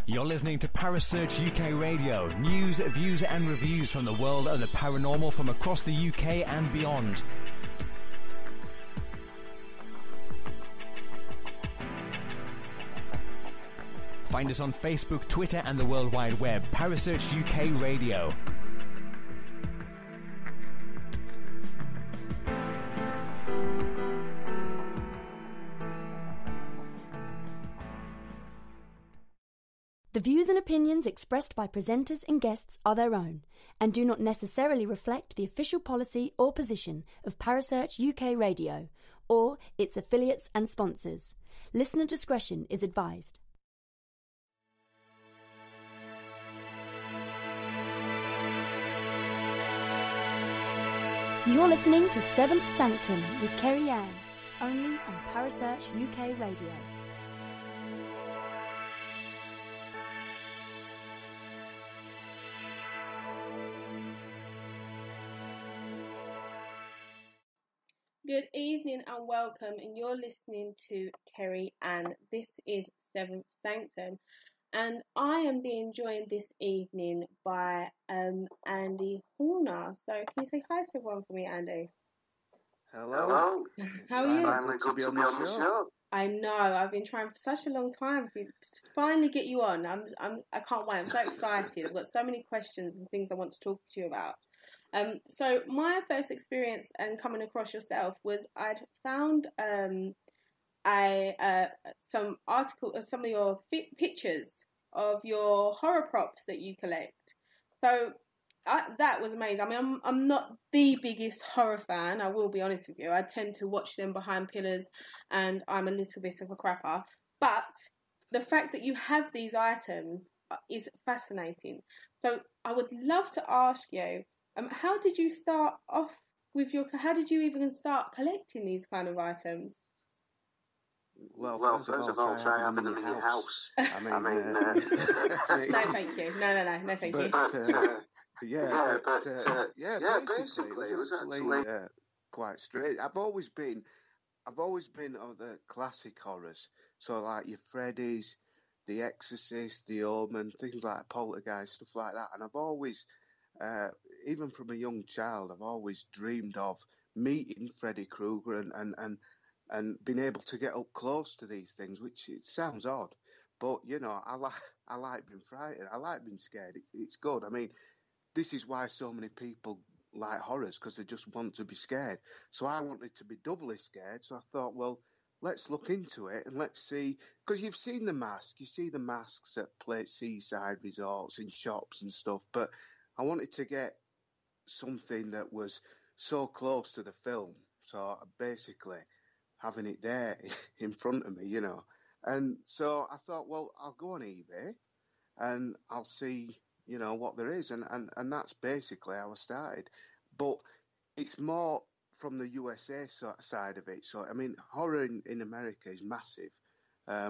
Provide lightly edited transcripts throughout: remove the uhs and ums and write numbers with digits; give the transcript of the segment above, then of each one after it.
You're listening to Parasearch UK Radio. News, views and reviews from the world of the paranormal from across the UK and beyond. Find us on Facebook, Twitter and the World Wide Web. Parasearch UK Radio. The views and opinions expressed by presenters and guests are their own and do not necessarily reflect the official policy or position of Parasearch UK Radio or its affiliates and sponsors. Listener discretion is advised. You're listening to Seventh Sanctum with Kerry Ann, only on Parasearch UK Radio. Good evening and welcome, and you're listening to Kerry Ann. This is Seventh Sanctum, and I am being joined this evening by Andy Horner. So can you say hi to everyone for me, Andy? Hello. How are you? Finally good to be on the show. I know, I've been trying for such a long time to finally get you on. I can't wait, I'm so excited. I've got so many questions and things I want to talk to you about. So my first experience and coming across yourself was I'd found some of your pictures of your horror props that you collect. So that was amazing. I mean, I'm not the biggest horror fan, I will be honest with you. I tend to watch them behind pillars and I'm a little bit of a crapper. But the fact that you have these items is fascinating. So I would love to ask you, how did you start off with how did you even start collecting these kind of items? Well, first of all, try having them in your house. I mean, no, thank you. No, thank you. Basically, it was actually quite strange. I've always been of the classic horrors. So like your Freddy's, The Exorcist, The Omen, things like Poltergeist, stuff like that. And I've always, even from a young child, I've always dreamed of meeting Freddy Krueger and being able to get up close to these things, which it sounds odd, but you know, I like being frightened. I like being scared. It's good. I mean, this is why so many people like horrors, because they just want to be scared. So I wanted to be doubly scared. So I thought, well, let's look into it and let's see, because you've seen the mask. You see the masks at seaside resorts, in shops and stuff, but I wanted to get something that was so close to the film. So basically having it there in front of me, you know. And so I thought, well, I'll go on eBay and I'll see, you know, what there is. And that's basically how I started. But it's more from the USA side of it. So, I mean, horror in America is massive,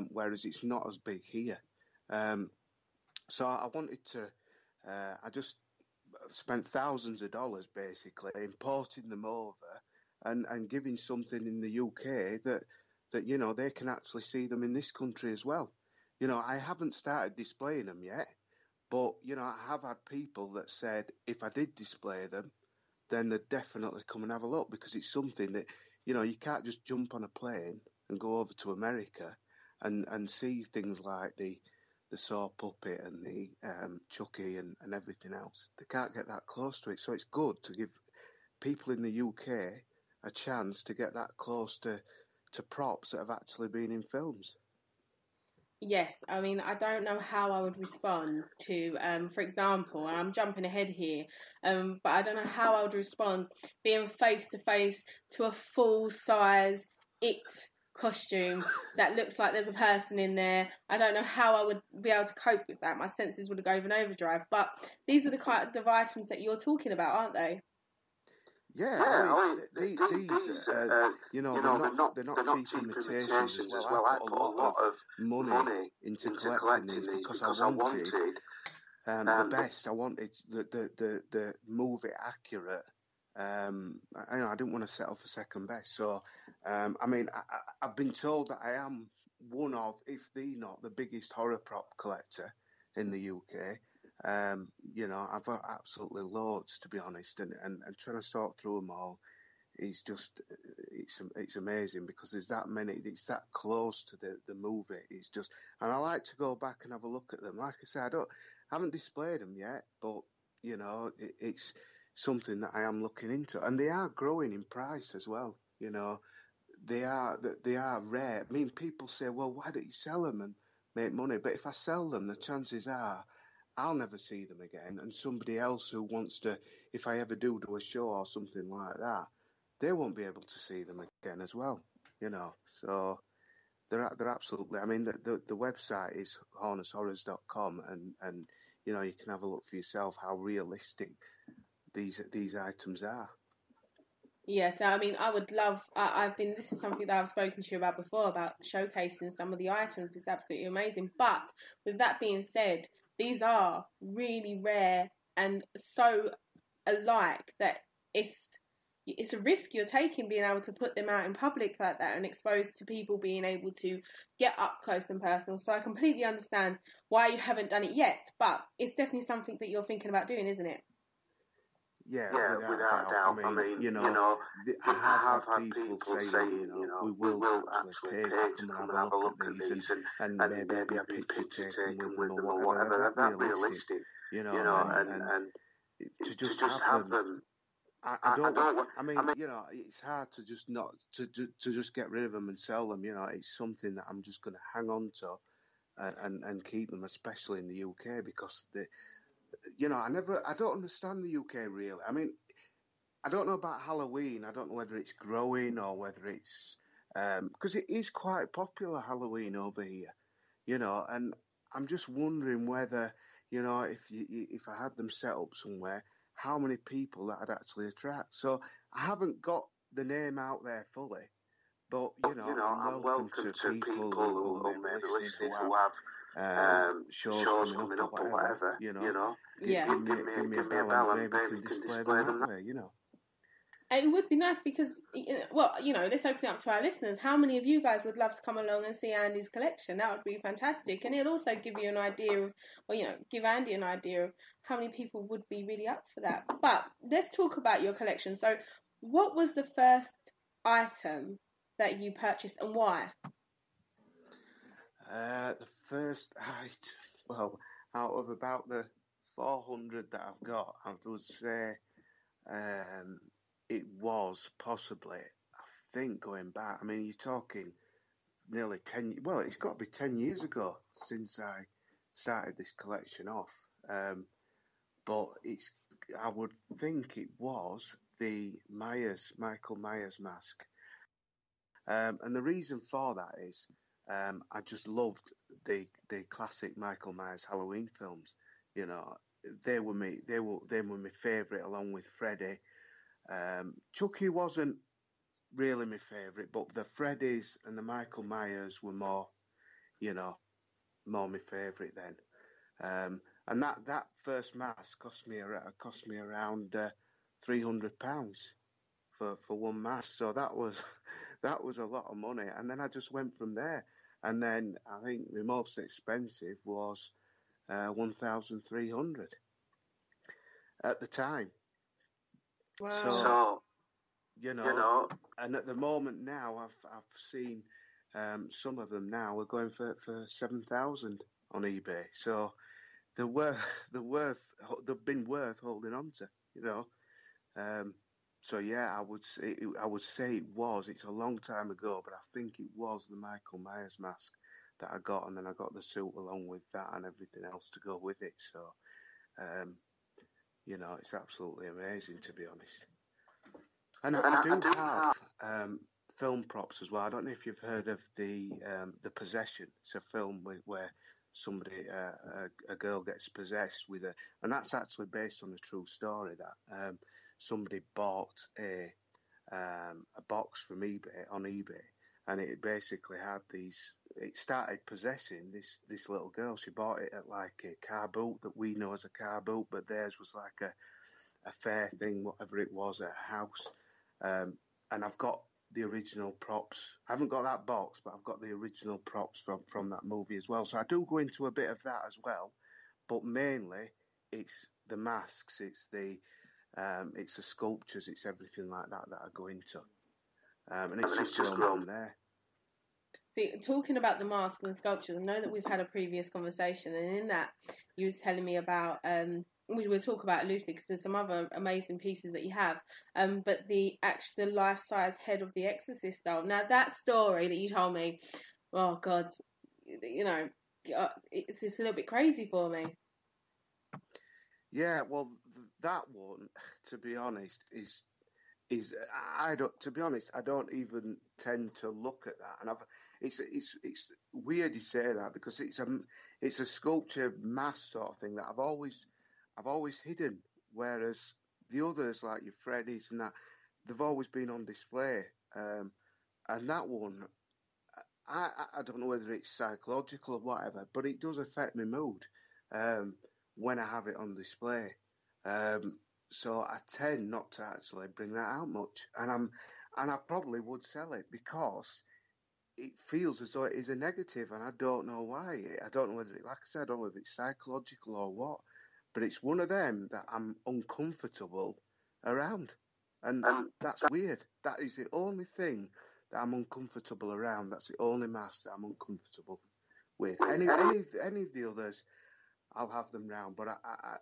whereas it's not as big here. So I wanted to, I just spent thousands of dollars basically importing them over and giving something in the UK that, you know, they can actually see them in this country as well. You know, I haven't started displaying them yet, but, you know, I have had people that said if I did display them, then they'd definitely come and have a look, because it's something that, you know, you can't just jump on a plane and go over to America and see things like the Saw puppet and the Chucky and everything else. They can't get that close to it. So it's good to give people in the UK a chance to get that close to props that have actually been in films. Yes, I mean, I don't know how I would respond to, for example, and I'm jumping ahead here, but I don't know how I would respond being face to face to a full-size It costume that looks like there's a person in there. I don't know how I would be able to cope with that. My senses would go in overdrive. But these are the kind of items that you're talking about, aren't they? Yeah, I mean, these you know, they're not cheap imitations as well. I put a lot of money into collecting these because I wanted the best. I wanted the movie accurate. I didn't want to settle for second best. So, I mean, I've been told that I am one of, if not the biggest horror prop collector in the UK. I've got absolutely loads, to be honest, and trying to sort through them all is just, it's amazing because there's that many, it's that close to the movie. It's just, and I like to go back and have a look at them. Like I said, I haven't displayed them yet, but it's something that I am looking into, and they are growing in price as well. They are rare. I mean, people say, well, why don't you sell them and make money? But if I sell them, the chances are I'll never see them again, and somebody else who wants to, if I ever do a show or something like that, they won't be able to see them again as well. So they're absolutely. I mean, the website is hornushorrors.com, and you can have a look for yourself how realistic these items are. Yes, I mean, I would love. This is something that I've spoken to you about before, about showcasing some of the items. It's absolutely amazing. But with that being said, these are really rare and so alike that it's a risk you're taking being able to put them out in public like that and exposed to people being able to get up close and personal. So I completely understand why you haven't done it yet, but it's definitely something that you're thinking about doing, isn't it? Yeah, without doubt. I mean, I have had people saying, we will actually pay to come and have a look at these and maybe have a picture taken with them or whatever. That's realistic, and to just have them. I don't. I mean, it's hard to just not to just get rid of them and sell them. It's something that I'm just going to hang on to and keep them, especially in the UK, because I don't understand the UK really. I mean, I don't know about Halloween. I don't know whether it's growing or whether it's because it is quite popular, Halloween over here, and I'm just wondering whether, if I had them set up somewhere, how many people that would actually attract. So I haven't got the name out there fully, but, I'm welcome to people who may be listening who have shows coming up or whatever, Give me a bell and maybe we can display them that way, And it would be nice because, let's open up to our listeners. How many of you guys would love to come along and see Andy's collection? That would be fantastic. And it'll also give you an idea of, give Andy an idea of how many people would be really up for that. But let's talk about your collection. So what was the first item that you purchased and why? The first item, well, out of about the 400 that I've got, I would say it was possibly, I think, going back, I mean, you're talking nearly 10, well, it's got to be 10 years ago since I started this collection off. But I would think it was the Michael Myers mask. And the reason for that is I just loved the classic Michael Myers Halloween films. They were my favourite, along with Freddy. Chucky wasn't really my favourite, but the Freddys and the Michael Myers were more my favourite then. And that first mask cost me around £300 for one mask. So that was a lot of money. And then I just went from there. And then I think the most expensive was 1,300 at the time. Wow. So, and at the moment now, I've seen some of them now are going for 7,000 on eBay. So they've been worth holding on to, So yeah, I would say it's a long time ago, but I think it was the Michael Myers mask that I got, and then I got the suit along with that and everything else to go with it. So, it's absolutely amazing, to be honest. And I do have film props as well. I don't know if you've heard of the Possession. It's a film where somebody, a girl gets possessed and that's actually based on a true story that somebody bought a box from on eBay, and it basically had it started possessing this little girl. She bought it at like a car boot that we know as a car boot, but theirs was like a fair thing, whatever it was, at a house. And I've got the original props. I haven't got that box, but I've got the original props from that movie as well. So I do go into a bit of that as well. but mainly it's the masks, it's the sculptures, it's everything like that I go into, and it's just grown from there. See, talking about the mask and the sculptures, I know that we've had a previous conversation, and in that you were telling me about, we will talk about it loosely because there's some other amazing pieces that you have, but the life-size head of the Exorcist doll. Now, that story that you told me, oh, God, it's a little bit crazy for me. Yeah, well, that one, to be honest, is I don't even tend to look at that, and it's weird you say that because it's a sculpture mass sort of thing that I've always hidden, whereas the others like your Freddy's and that, they've always been on display, and that one, I don't know whether it's psychological or whatever, but it does affect my mood when I have it on display. So I tend not to actually bring that out much, and I probably would sell it because it feels as though it is a negative, and I don't know why. I don't know whether like I said, I don't know if it's psychological or what, but it's one of them that I'm uncomfortable around, and that's weird. That is the only thing that I'm uncomfortable around. That's the only mask that I'm uncomfortable with. Any of the others, I'll have them round. But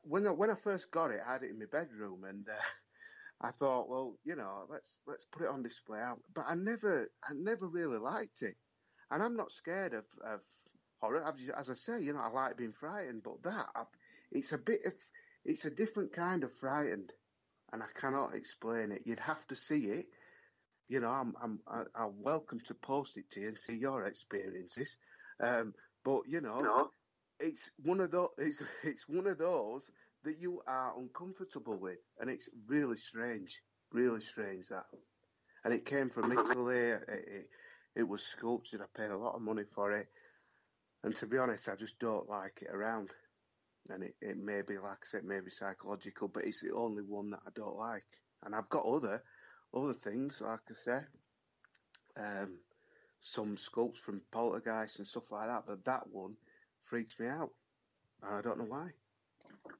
when I first got it, I had it in my bedroom, and I thought, well, let's put it on display. But I never really liked it, and I'm not scared of horror. As I say, I like being frightened, but it's a different kind of frightened, and I cannot explain it. You'd have to see it. I'm welcome to post it to you and see your experiences. But it's one of those. It's one of those that you are uncomfortable with, and it's really strange that. And it came from Italy. It was sculptured. I paid a lot of money for it, and to be honest, I just don't like it around. And it may be, like I said, maybe psychological, but it's the only one that I don't like. And I've got other things, like I say, some sculpts from Poltergeist and stuff like that, but that one freaks me out. And I don't know why.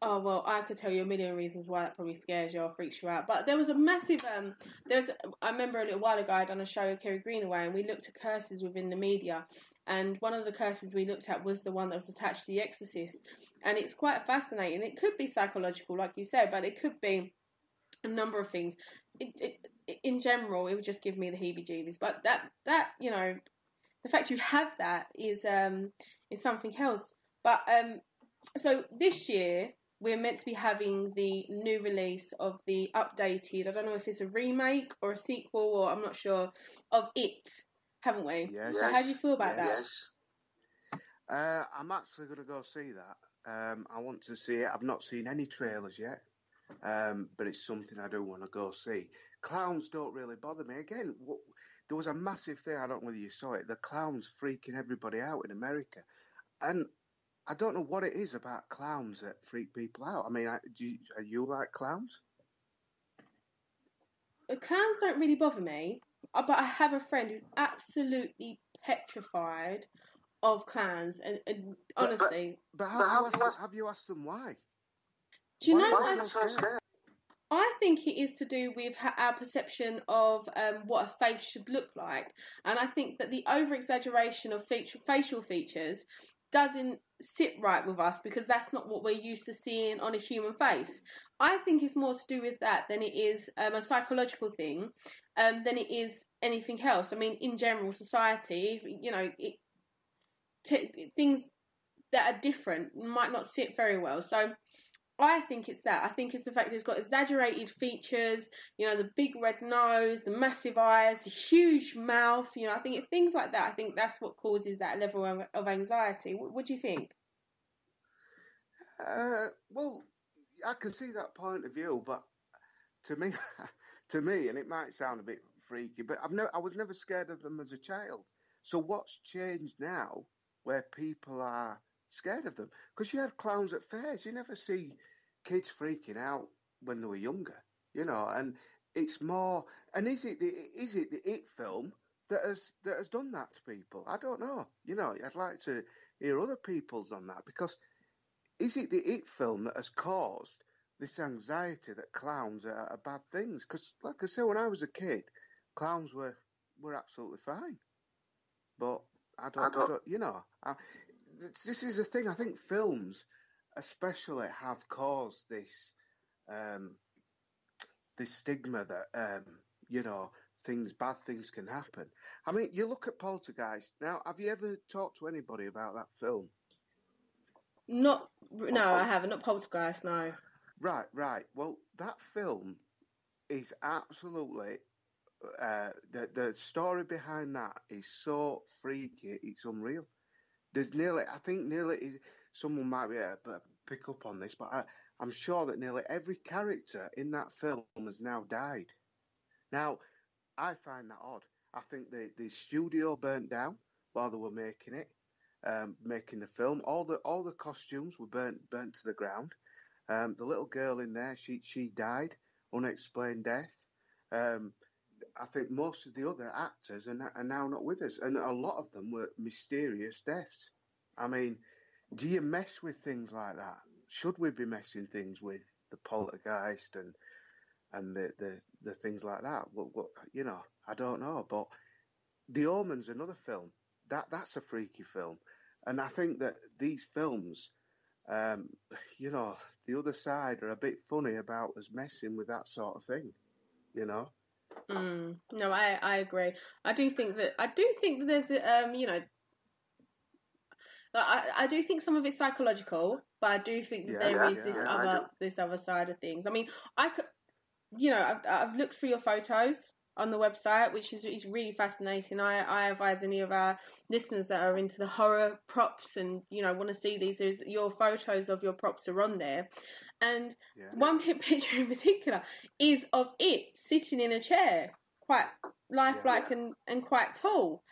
Oh, well, I could tell you a million reasons why that probably scares you or freaks you out. But there was a massive, I remember a little while ago I done a show with Kerry Greenaway, and we looked at curses within the media. And one of the curses we looked at was the one that was attached to The Exorcist. And it's quite fascinating. It could be psychological, like you said, but it could be a number of things. In general, it would just give me the heebie-jeebies. But that the fact you have that is something else. But so this year we're meant to be having the new release of the updated, I don't know if it's a remake or a sequel, or I'm not sure, of It, haven't we? Yes. So how do you feel about that? Yes. I'm actually going to go see that. I want to see it. I've not seen any trailers yet, but it's something I do want to go see. Clowns don't really bother me. Again, there was a massive thing, I don't know whether you saw it, the clowns freaking everybody out in America. And I don't know what it is about clowns that freak people out. I mean, are you like clowns? Clowns don't really bother me, but I have a friend who's absolutely petrified of clowns, and honestly... But have you asked them why? Do you know what? I think it is to do with our perception of what a face should look like. And I think that the over-exaggeration of facial features doesn't sit right with us because that's not what we're used to seeing on a human face. I think it's more to do with that than it is a psychological thing, than it is anything else. I mean, in general society, things that are different might not sit very well. So I think it's that. I think it's the fact that it's got exaggerated features, the big red nose, the massive eyes, the huge mouth, I think things like that. I think that's what causes that level of anxiety. What do you think? Well, I can see that point of view, but to me, and it might sound a bit freaky, but I was never scared of them as a child. So what's changed now where people are scared of them? Because you had clowns at fairs. You never see kids freaking out when they were younger, and it's more. And is it the It film that has done that to people? I don't know. I'd like to hear other people's on that, because is it the It film that has caused this anxiety that clowns are bad things? Because, like I said, when I was a kid, clowns were absolutely fine. But I don't you know, this is the thing. I think films, especially, have caused this this stigma that you know, bad things can happen. I mean, you look at Poltergeist now. Have you ever talked to anybody about that film? No, I haven't. Not Poltergeist, no. Right. Well, that film is absolutely the story behind that is so freaky. It's unreal. There's I think someone might be able to pick up on this, but I'm sure that nearly every character in that film has now died. Now, I find that odd. I think the studio burnt down while they were making it, making the film. All the costumes were burnt to the ground. The little girl in there, she died, unexplained death. I think most of the other actors are now not with us, and a lot of them were mysterious deaths. I mean, do you mess with things like that? Should we be messing things with the poltergeist and the things like that? What you know, I don't know. But The Omen's another film. That's a freaky film, and I think that these films, you know, the other side are a bit funny about us messing with that sort of thing, you know. No, I agree. I do think that there's you know, I do think some of it's psychological, but I do think that there is this other side of things. I mean, I could, you know, I've looked through your photos on the website, which is really fascinating. I advise any of our listeners that are into the horror props and, you know, want to see these. Your photos of your props are on there, and one picture in particular is of it sitting in a chair, quite lifelike and quite tall.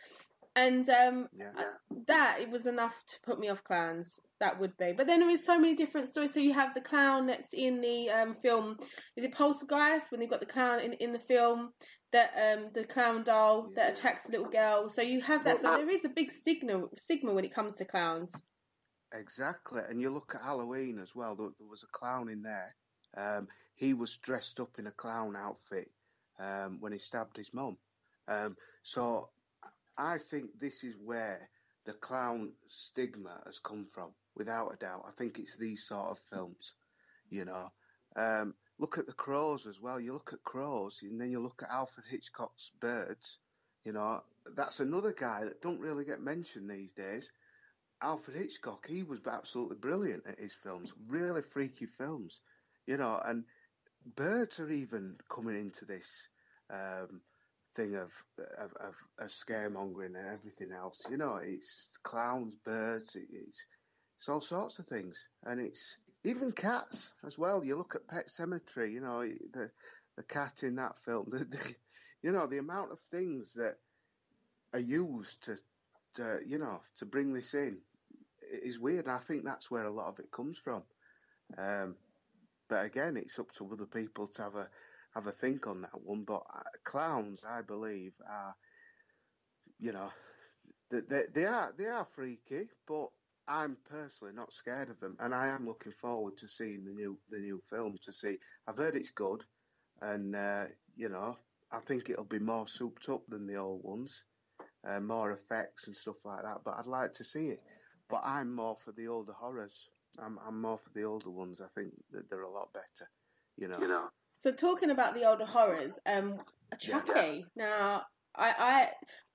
And that, it was enough to put me off clowns. That would be. But then there is so many different stories. So you have the clown that's in the film. Is it Poltergeist? When they've got the clown in the film, that the clown doll that attacks the little girl. So you have that. So there is a big stigma when it comes to clowns. Exactly. And you look at Halloween as well. There was a clown in there. He was dressed up in a clown outfit when he stabbed his mum. So I think this is where the clown stigma has come from, without a doubt. I think it's these sort of films, you know. Look at the Crows as well. You look at Crows, and then you look at Alfred Hitchcock's Birds. You know, that's another guy that don't really get mentioned these days. Alfred Hitchcock, he was absolutely brilliant at his films, really freaky films, you know. And Birds are even coming into this thing of scaremongering and everything else. You know, it's clowns, birds, it's all sorts of things, and it's even cats as well. You look at Pet Sematary, you know, the cat in that film. You know, the amount of things that are used to you know, to bring this in is weird. And I think that's where a lot of it comes from. But again, it's up to other people to have a think on that one. But clowns, I believe, are, you know, they are freaky, but I'm personally not scared of them, and I am looking forward to seeing the new film. I've heard it's good, and you know, I think it'll be more souped up than the old ones, more effects and stuff like that. But I'd like to see it. But I'm more for the older horrors. I'm more for the older ones. I think that they're a lot better, you know. So talking about the older horrors, Chucky. Now,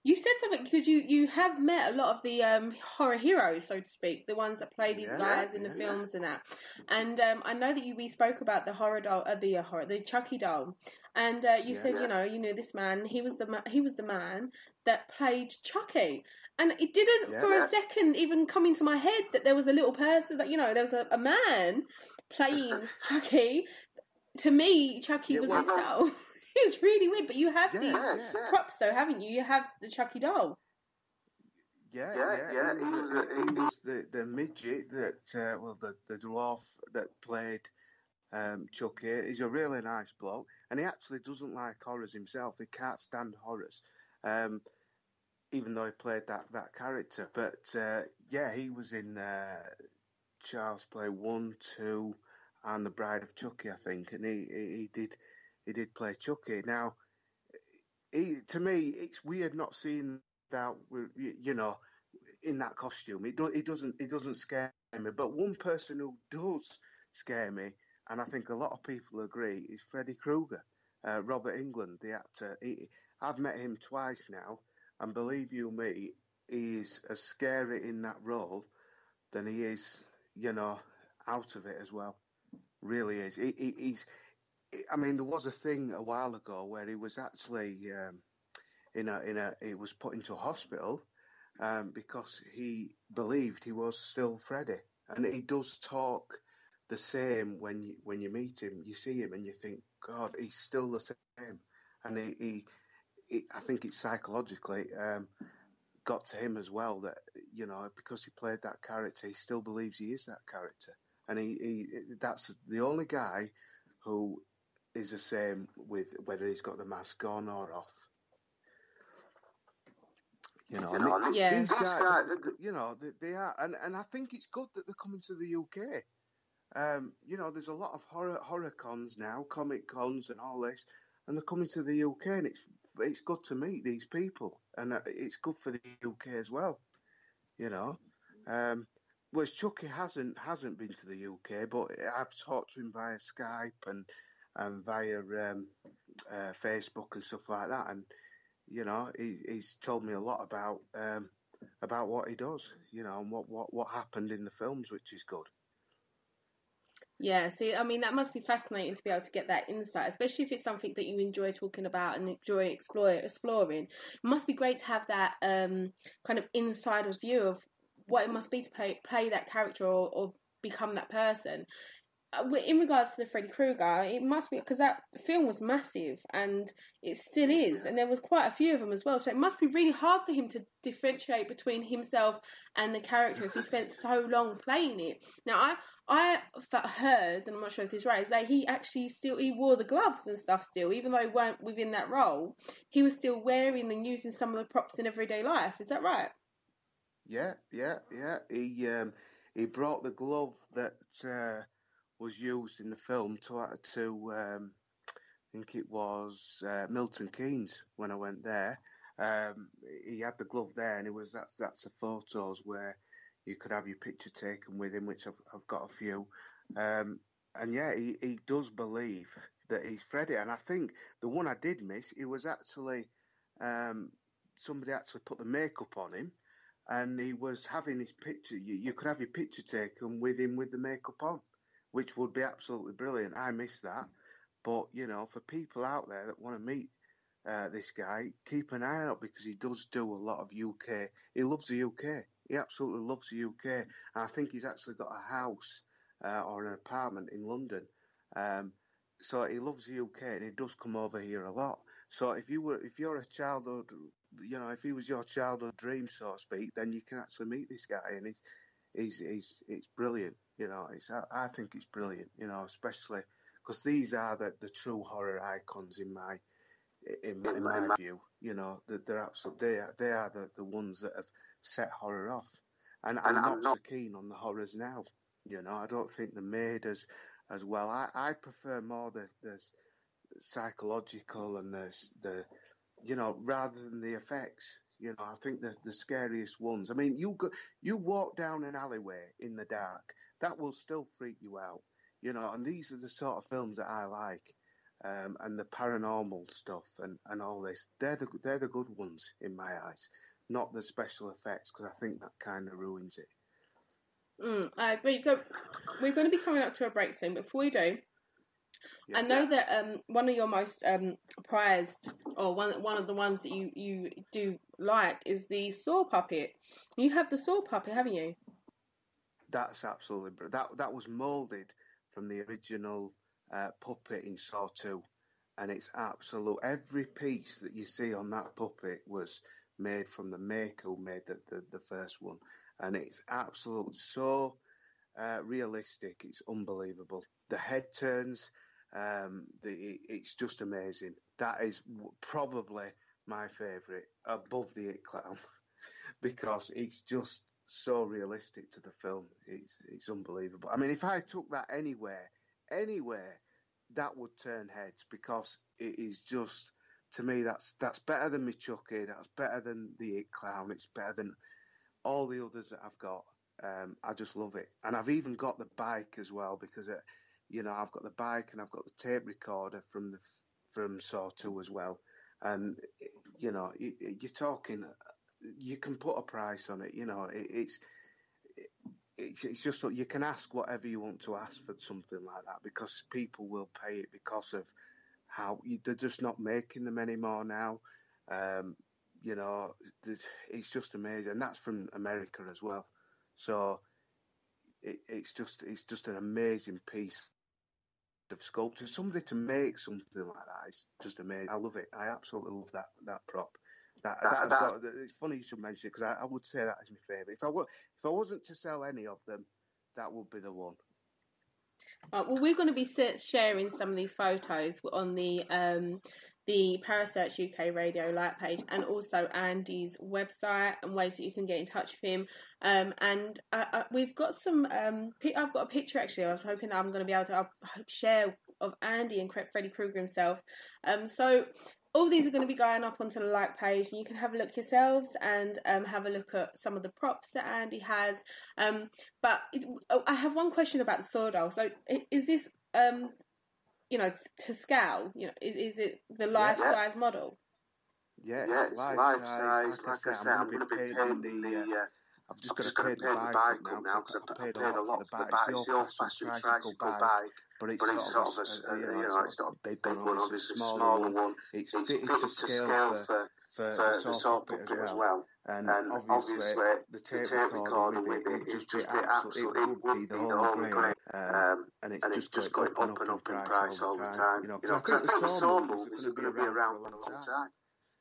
you said something because you have met a lot of the horror heroes, so to speak, the ones that play these guys in the films and that. And I know that we spoke about the horror doll, the Chucky doll, and you said you knew this man. He was the man that played Chucky. And it didn't for a second even come into my head that there was a little person that, you know, there was a man playing Chucky. To me, Chucky was this doll. It's really weird, but you have these props, though, haven't you? You have the Chucky doll. He was the midget that, the dwarf that played Chucky. He's a really nice bloke, and he actually doesn't like horrors himself. He can't stand horrors, even though he played that character. But he was in Child's Play 1, 2, and The Bride of Chucky, I think, and he did play Chucky. Now, to me, it's weird not seeing that, in that costume. It doesn't scare me. But one person who does scare me, and I think a lot of people agree, is Freddy Krueger, Robert Englund, the actor. I've met him twice now, and believe you me, he is as scary in that role than he is, out of it as well. Really is. He's. I mean, there was a thing a while ago where he was actually he was put into a hospital because he believed he was still Freddy, and he does talk the same when you meet him. You see him and you think, God, he's still the same, and he I think it's psychologically got to him as well that because he played that character, he still believes he is that character, and he that's the only guy who is the same with whether he's got the mask on or off. These guys, they are, and I think it's good that they're coming to the UK. There's a lot of horror cons now, comic cons, and all this, and they're coming to the UK, and it's good to meet these people, and it's good for the UK as well. Whereas Chucky hasn't been to the UK, but I've talked to him via Skype and via Facebook and stuff like that, and he's told me a lot about what he does, and what happened in the films, which is good. Yeah, see, I mean, that must be fascinating to be able to get that insight, especially if it's something that you enjoy talking about and enjoy exploring. It must be great to have that kind of insider view of what it must be to play that character or become that person. In regards to the Freddy Krueger, it must be, because that film was massive and it still is, and there was quite a few of them as well, so it must be really hard for him to differentiate between himself and the character if he spent so long playing it. Now, I heard, and I'm not sure if this is right, is that he actually he wore the gloves and stuff still, even though he weren't within that role, he was still wearing and using some of the props in everyday life. Is that right? Yeah. He brought the glove that was used in the film to I think it was Milton Keynes when I went there. He had the glove there, and that's the photos where you could have your picture taken with him, which I've got a few. And yeah, he does believe that he's Freddy. And I think the one I did miss, it was actually somebody actually put the makeup on him, and he was having his picture. You could have your picture taken with him with the makeup on, which would be absolutely brilliant. I missed that. But, for people out there that want to meet this guy, keep an eye out, because he does do a lot of UK. He loves the UK. He absolutely loves the UK. And I think he's actually got a house or an apartment in London. So he loves the UK, and he does come over here a lot. So if you're a childhood, if he was your childhood dream, so to speak, then you can actually meet this guy, and it's brilliant. I think it's brilliant, especially because these are the true horror icons in my view. They're absolutely, they are the ones that have set horror off, and I'm not so keen on the horrors now. I don't think they're made as well. I prefer more the psychological and the rather than the effects. I think the scariest ones. I mean, you walk down an alleyway in the dark, that will still freak you out. And these are the sort of films that I like, and the paranormal stuff and all this. They're the good ones in my eyes, not the special effects, because I think that kind of ruins it. I agree. So we're going to be coming up to a break soon. Before we do, I know that one of your most prized, or one of the ones that you do like, is the Saw puppet. You have the Saw puppet, haven't you? That's absolutely brilliant. That was moulded from the original puppet in Saw 2, and it's absolute. Every piece that you see on that puppet was made from the maker who made the first one, and it's absolute so realistic. It's unbelievable. The head turns. It's just amazing. That is probably my favourite, above the It Clown, because it's just so realistic to the film. It's unbelievable. I mean, if I took that anywhere, that would turn heads, because it is just, to me, that's better than me Chucky. That's better than the It Clown. It's better than all the others that I've got. I just love it, and I've even got the bike as well, because I've got the bike and I've got the tape recorder from Saw 2 as well, and you're talking. You can put a price on it. It's just, you can ask whatever you want to ask for something like that, because people will pay it, because of how they're just not making them anymore now. It's just amazing, and that's from America as well. So it's just an amazing piece of sculpture. Somebody to make something like that is just amazing. I love it. I absolutely love that prop. It's funny you should mention it, because I would say that is my favourite. If I wasn't to sell any of them, that would be the one. Well, we're going to be sharing some of these photos on the Parasearch UK Radio Like page, and also Andy's website, and ways that you can get in touch with him. And we've got some. I've got a picture actually. I was hoping I'm going to be able to share of Andy and Freddy Krueger himself. So all these are going to be going up onto the Like page, and you can have a look yourselves and have a look at some of the props that Andy has. But I have one question about the sword doll. So is this, to scale? Is it the life-size model? Yeah, it's life-size. Like I say, I'm going to be paying the... I've just got to pay the bike up now, because I've paid a lot for the bike. It's the old-fashioned tricycle bike, but it's sort of it's not a big one, obviously, a smaller one. It's fitted to scale for the saw puppet as well. And obviously, the tape recorder with it, it just be absolutely, it would be the whole grain. And it's just going up and up in price all the time. Because I think the saw movies are going to be around for a long time.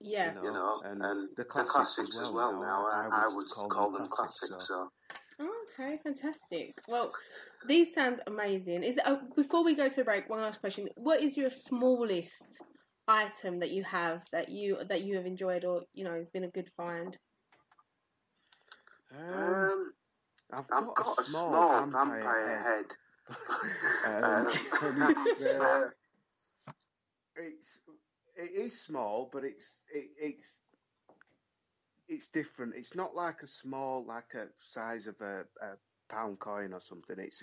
Yeah, and the classics as well now. I would call them classics. So. Okay, fantastic. Well, these sound amazing. Before we go to the break, one last question: what is your smallest item that you have that you have enjoyed, or has been a good find? I've got a small vampire head. It is small, but it's different. It's not like a size of a pound coin or something. It's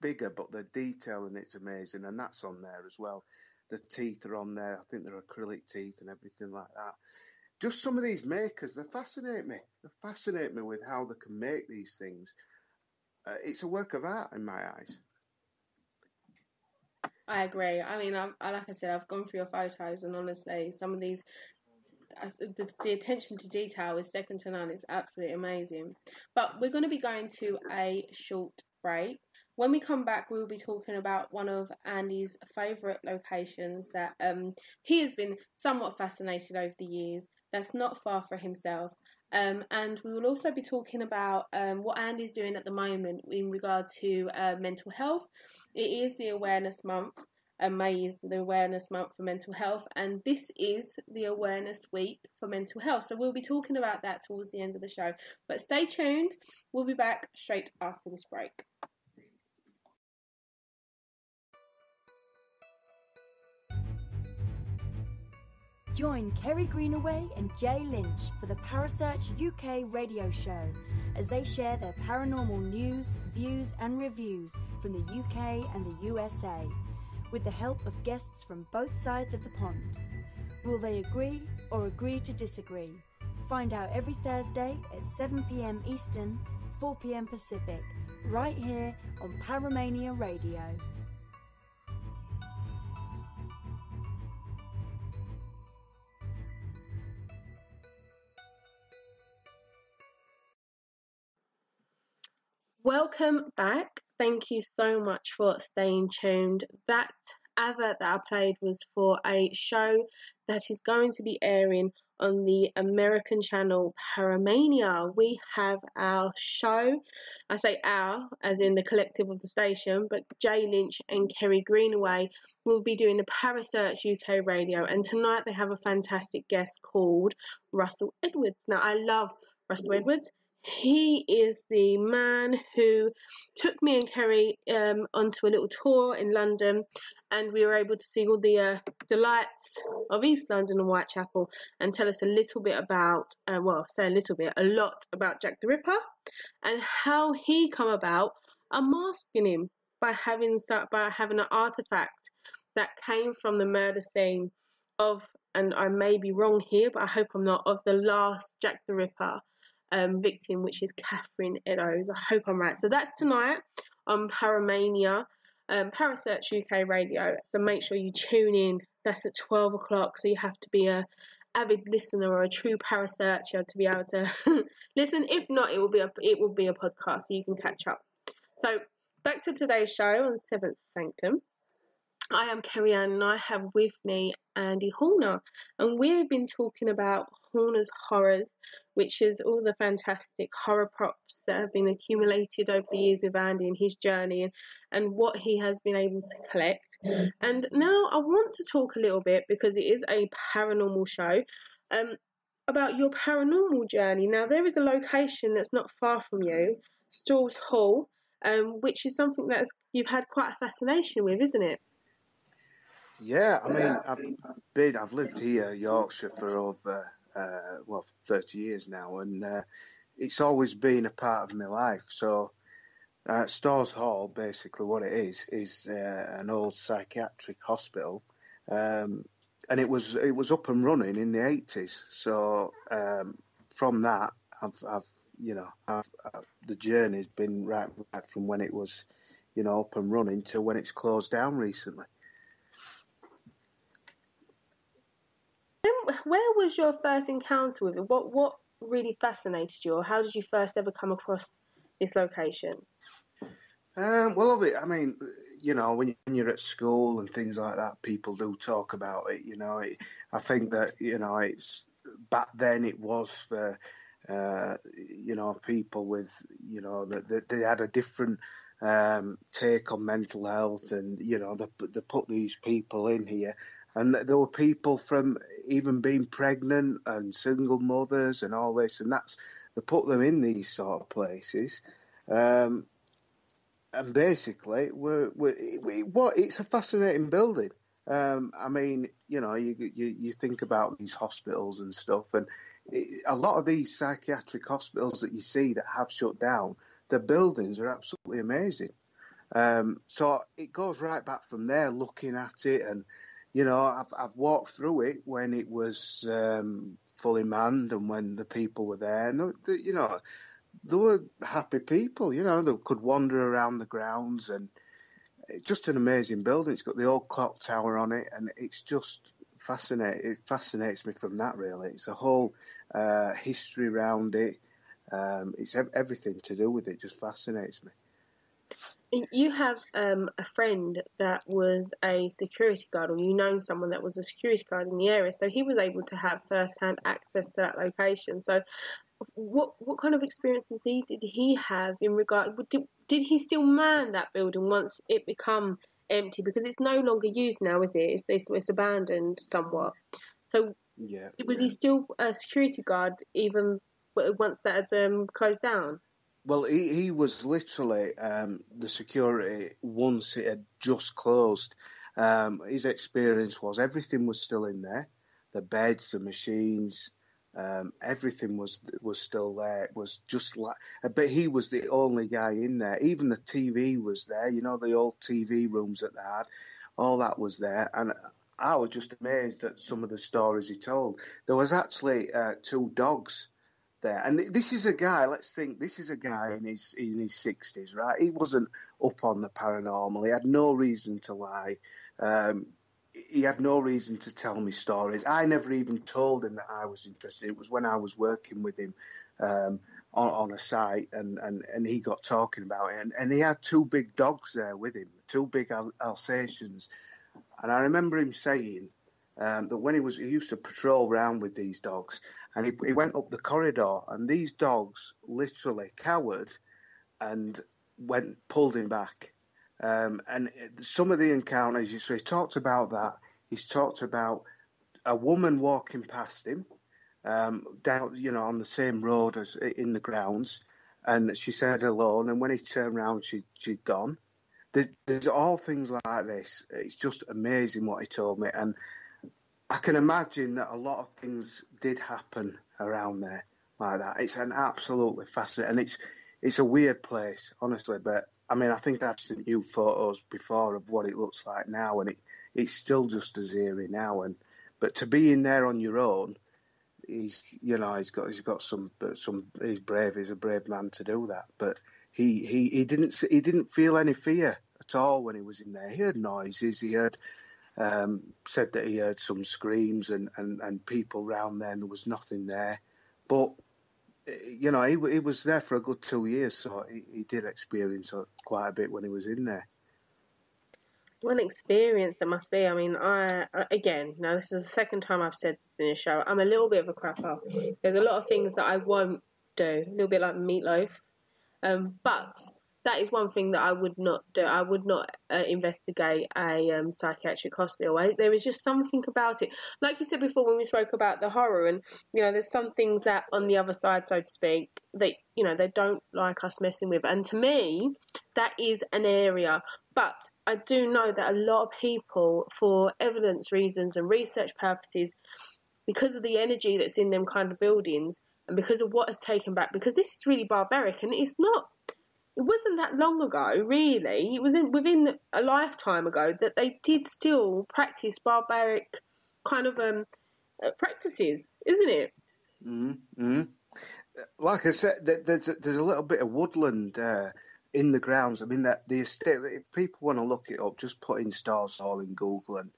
bigger, but the detail in it's amazing, and that's on there as well. The teeth are on there. I think they're acrylic teeth and everything like that. Just some of these makers, they fascinate me. They fascinate me with how they can make these things. It's a work of art in my eyes. I agree. I mean, like I said, I've gone through your photos, and honestly, some of these, the attention to detail is second to none. It's absolutely amazing. But we're going to be going to a short break. When we come back, we will be talking about one of Andy's favourite locations that he has been somewhat fascinated over the years. That's not far from himself. And we will also be talking about what Andy's doing at the moment in regard to mental health. It is the awareness month, and May is the awareness month for mental health, and this is the awareness week for mental health. So we'll be talking about that towards the end of the show. But stay tuned. We'll be back straight after this break. Join Kerry Greenaway and Jay Lynch for the Parasearch UK radio show as they share their paranormal news, views and reviews from the UK and the USA, with the help of guests from both sides of the pond. Will they agree or agree to disagree? Find out every Thursday at 7 p.m. Eastern, 4 p.m. Pacific, right here on Paramania Radio. Welcome back. Thank you so much for staying tuned. That advert that I played was for a show that is going to be airing on the American channel Paramania. We have our show, I say our as in the collective of the station, but Jay Lynch and Kerry Greenaway will be doing the Parasearch UK Radio, and tonight they have a fantastic guest called Russell Edwards. Now I love Russell Edwards. he is the man who took me and Kerry onto a little tour in London, and we were able to see all the lights of East London and Whitechapel, and tell us a little bit about, a lot about Jack the Ripper, and how he come about unmasking him by having an artifact that came from the murder scene of, and I may be wrong here, but I hope I'm not, of the last Jack the Ripper victim, which is Catherine Eddowes. I hope I'm right. So that's tonight on Paramania, Parasearch UK Radio. So make sure you tune in. That's at 12 o'clock. So you have to be a avid listener or a true Parasearcher to be able to listen. If not, it will be a podcast, so you can catch up. So back to today's show on Seventh Sanctum. I am Kerry Ann, and I have with me Andy Horner, and we've been talking about Horner's Horrors, which is all the fantastic horror props that have been accumulated over the years of Andy and his journey, and what he has been able to collect. And now I want to talk a little bit, because it is a paranormal show, about your paranormal journey. Now, there is a location that's not far from you, Stalls Hall, which is something that you've had quite a fascination with, isn't it? Yeah, I mean, I've lived here, Yorkshire, for over 30 years now, and it's always been a part of my life. So, Storrs Hall, basically, what it is an old psychiatric hospital, and it was up and running in the 80s. So, from that, the journey's been right from when it was, up and running to when it's closed down recently. Where was your first encounter with it? What really fascinated you, or how did you first ever come across this location? Well, I mean, when you're at school and things like that, people do talk about it. I think that it's back then it was for people with that they had a different take on mental health, and they put these people in here. And there were people from even being pregnant and single mothers and all this, and they put them in these sort of places. And basically, it's a fascinating building. I mean, you think about these hospitals and stuff, and a lot of these psychiatric hospitals that you see that have shut down, the buildings are absolutely amazing. So it goes right back from there, looking at it, and I've walked through it when it was fully manned and when the people were there. And, they were happy people, they could wander around the grounds, and it's just an amazing building. It's got the old clock tower on it, and it's just fascinating. It fascinates me from that, really. It's a whole history around it. It's everything to do with it just fascinates me. You have a friend that was a security guard, or you know someone that was a security guard in the area, so he was able to have first-hand access to that location. So what kind of experiences did he have in regard? Did he still man that building once it become empty? Because it's no longer used now, is it? It's abandoned somewhat. So was he still a security guard even once that had closed down? Well, he was literally the security once it had just closed. His experience was everything was still in there, the beds, the machines, everything was still there. It was just like, but he was the only guy in there. Even the TV was there. The old TV rooms that they had, all that was there. And I was just amazed at some of the stories he told. There was actually 2 dogs there. And this is a guy, this is a guy in his 60s, right? He wasn't up on the paranormal. He had no reason to lie. He had no reason to tell me stories. I never even told him that I was interested. It was when I was working with him on a site, and he got talking about it. And he had 2 big dogs there with him, 2 big Alsatians. And I remember him saying that when he used to patrol around with these dogs, and he went up the corridor, and these dogs literally cowered and pulled him back. And some of the encounters, so he talked about that. He's talked about a woman walking past him, down, on the same road as in the grounds, and she said hello, and then when he turned around, she'd gone. There's all things like this. It's just amazing what he told me, and I can imagine that a lot of things did happen around there like that. It's an absolutely fascinating, and it's a weird place, honestly. But I mean, I think I've seen you photos before of what it looks like now, and it's still just as eerie now. But to be in there on your own, he's got some. He's brave. He's a brave man to do that. But he didn't feel any fear at all when he was in there. He heard noises. He heard. Said that he heard some screams and people round there, and there was nothing there. But, he was there for a good 2 years, so he did experience quite a bit when he was in there. What an experience it must be. I mean, this is the second time I've said this in a show. I'm a little bit of a crapper. There's a lot of things that I won't do, a little bit like Meatloaf. But that is one thing that I would not do. I would not investigate a psychiatric hospital. There is just something about it. Like you said before when we spoke about the horror, and, there's some things that on the other side, so to speak, that, they don't like us messing with. And to me, that is an area. But I do know that a lot of people, for evidence reasons and research purposes, because of the energy that's in them kind of buildings and because of what has taken back, because this is really barbaric, and it wasn't that long ago, really. It was within a lifetime ago that they did still practice barbaric kind of practices, isn't it? Mm-hmm. Like I said, there's a little bit of woodland in the grounds. I mean, that the estate. If people want to look it up, just put in Stars Hall in Google, and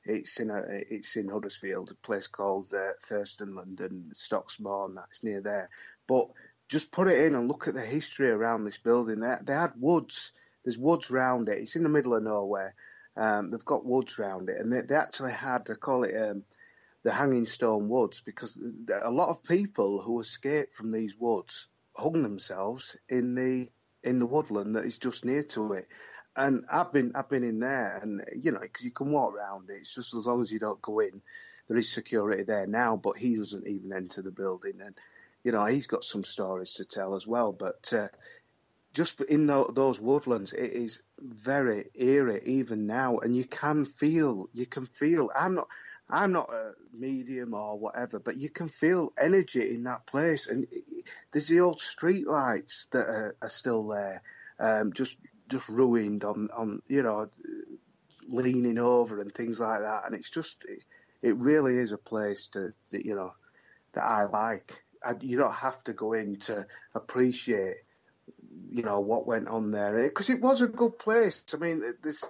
it's in Huddersfield, a place called Thurstonland and Stocksmore, and that's near there. But just put it in and look at the history around this building. They had woods. There's woods around it. It's in the middle of nowhere. They've got woods around it. And they actually had, they call it the Hanging Stone Woods, because a lot of people who escaped from these woods hung themselves in the woodland that is just near to it. And I've been in there, and, because you can walk around it. It's just as long as you don't go in. There is security there now, but he doesn't even enter the building. And he's got some stories to tell as well. But just in those woodlands, it is very eerie even now, and you can feel. I'm not a medium or whatever, but you can feel energy in that place. And there's the old street lights that are still there, just ruined on leaning over and things like that. And it's just, it really is a place that I like. You don't have to go in to appreciate, what went on there, because it was a good place. I mean,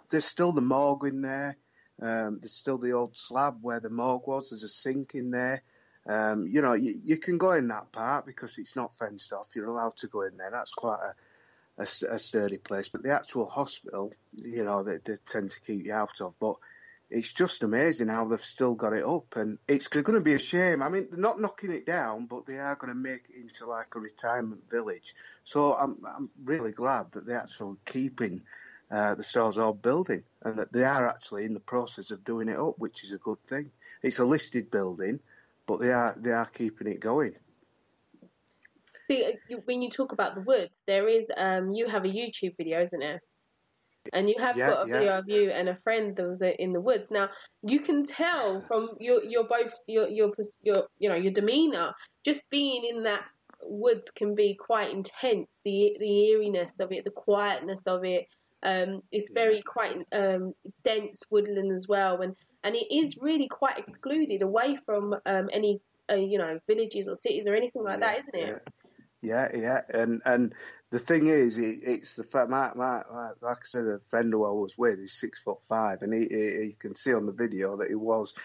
there's still the morgue in there. There's still the old slab where the morgue was. There's a sink in there. You can go in that part because it's not fenced off. You're allowed to go in there. That's quite a sturdy place. But the actual hospital, they tend to keep you out of. But it's just amazing how they've still got it up, and it's going to be a shame. I mean, they're not knocking it down, but they are going to make it into like a retirement village. So I'm really glad that they're actually keeping the Stars Hall building, and that they are actually in the process of doing it up, which is a good thing. It's a listed building, but they are keeping it going. See, when you talk about the woods, there is you have a YouTube video, isn't there? And you have got a video of you and a friend that was in the woods. Now you can tell from your demeanour, just being in that woods can be quite intense. The eeriness of it, the quietness of it. It's very quite dense woodland as well, and it is really quite excluded away from any villages or cities or anything like that, isn't it? Yeah, and the thing is, it's the fact. Like I said, a friend who I was with is 6'5", and he can see on the video that he was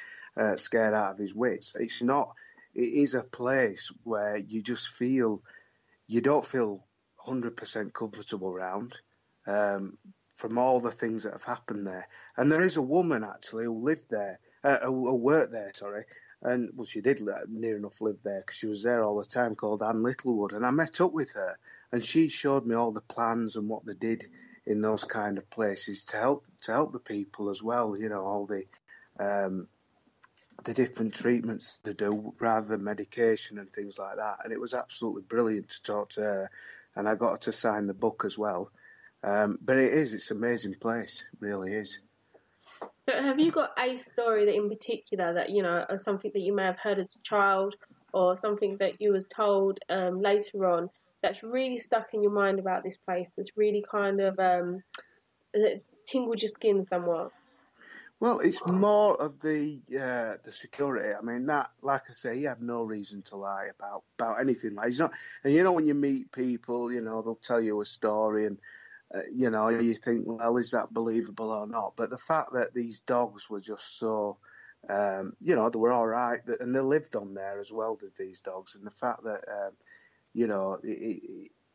scared out of his wits. It's not. It is a place where you just feel you don't feel 100% comfortable around. From all the things that have happened there, and there is a woman actually who lived there, who worked there. Sorry. And, well, she did near enough live there because she was there all the time, called Ann Littlewood. And I met up with her, and she showed me all the plans and what they did in those kind of places to help the people as well. All the the different treatments to do rather than medication and things like that. And it was absolutely brilliant to talk to her, and I got her to sign the book as well. But it's an amazing place, it really is. So have you got a story that in particular that, or something that you may have heard as a child or something that you was told later on that's really stuck in your mind about this place, that's really kind of tingled your skin somewhat? Well, it's more of the security. I mean, that, like I say, you have no reason to lie about anything. Like, it's not, and when you meet people, they'll tell you a story, and you think, well, is that believable or not? But the fact that these dogs were just so, they were all right, and they lived on there as well, did these dogs, and the fact that,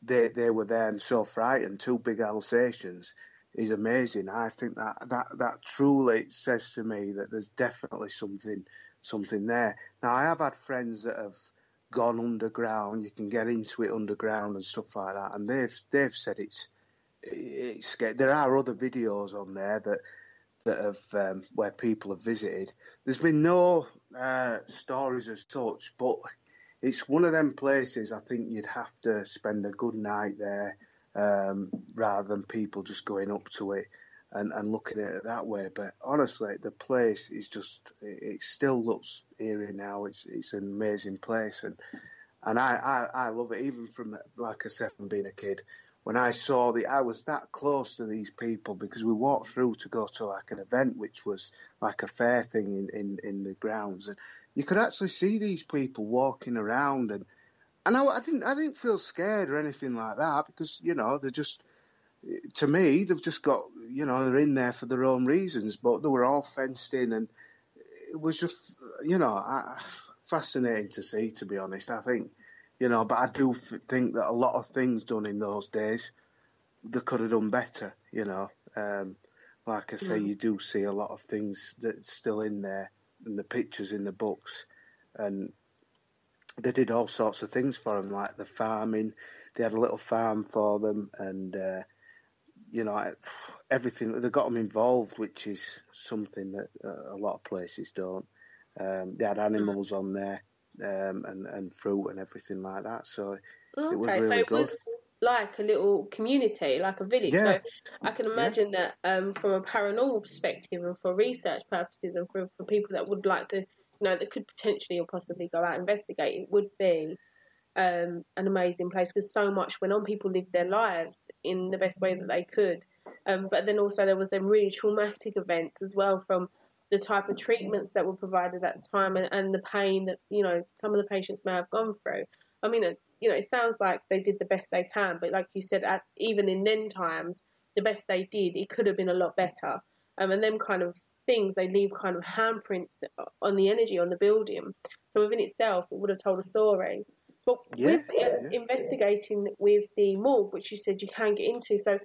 they were there and so frightened, two big Alsatians, is amazing. I think that truly says to me that there's definitely something there. Now, I have had friends that have gone underground. You can get into it underground and stuff like that, and they've said it's scary. There are other videos on there that have where people have visited. There's been no stories as such, but it's one of them places I think you'd have to spend a good night there. Rather than people just going up to it and looking at it that way. But honestly, the place is just, it still looks eerie now. It's an amazing place. And I love it, even from, like I said, from being a kid. When I saw I was that close to these people because we walked through to go to like an event, which was like a fair thing in the grounds. And you could actually see these people walking around, and I didn't feel scared or anything like that because, they're just, to me, they've just got, they're in there for their own reasons, but they were all fenced in, and it was just, fascinating to see, to be honest. I think, but I do think that a lot of things done in those days, they could have done better, Like I say, you do see a lot of things that's still in there, in the pictures, in the books, and they did all sorts of things for them, like the farming. They had a little farm for them, and everything. They got them involved, which is something that a lot of places don't. They had animals on there, and fruit and everything like that. So it was really good. Was like a little community, like a village. Yeah. So I can imagine that from a paranormal perspective and for research purposes and for people that would like to, that could potentially or possibly go out and investigate, it would be an amazing place because so much went on. People lived their lives in the best way that they could. But then also there was them really traumatic events as well, from the type of treatments that were provided at the time and the pain that, some of the patients may have gone through. I mean, it sounds like they did the best they can, but like you said, even in then times, the best they did, it could have been a lot better. And them kind of things, they leave kind of handprints on the energy on the building. So within itself, it would have told a story. But investigating with the morgue, which you said you can get into, so